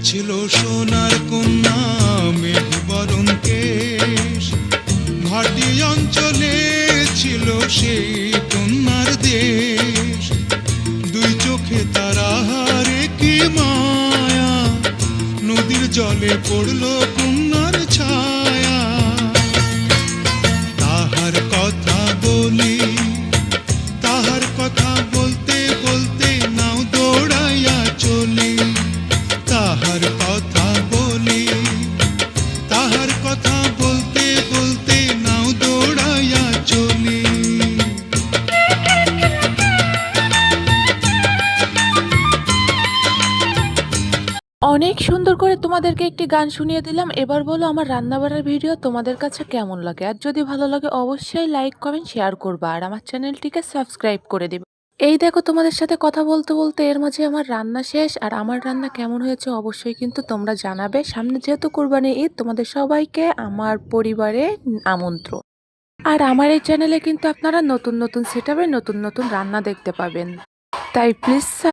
ছিল সোনার কন্যা মেঘবরণ কেশ, ঘাটি অঞ্চলে ছিল সেই কন্যার দেশ। দুই চোখে তারা হারে কি মায়া, নদীর জলে পড়ল কন্যার ছায়া। তাহার কথা বলি, তাহার কথা বলতে বলতে নাও দৌড়াইয়া চলি। তাহার কথা বলি, তাহার কথা বলতে বলতে নাও দৌড়াইয়া চলি। অনেক সুন্দর করে তোমাদেরকে একটি গান শুনিয়ে দিলাম। এবার বলো আমার রান্নাবাড়ার ভিডিও তোমাদের কাছে কেমন লাগে, আর যদি ভালো লাগে অবশ্যই লাইক কমেন্ট শেয়ার করবা, আর আমার চ্যানেলটিকে সাবস্ক্রাইব করে দিবে। এই দেখো তোমাদের সাথে কথা বলতে বলতে এর মাঝে আমার রান্না শেষ। আর আমার রান্না কেমন হয়েছে অবশ্যই কিন্তু তোমরা জানাবে। সামনে যেহেতু কুরবানি ঈদ, তোমাদের সবাইকে আমার পরিবারে আমন্ত্রণ। আর আমার এই চ্যানেলে কিন্তু আপনারা নতুন নতুন সেটআপে নতুন নতুন রান্না দেখতে পাবেন, তাই প্লিজ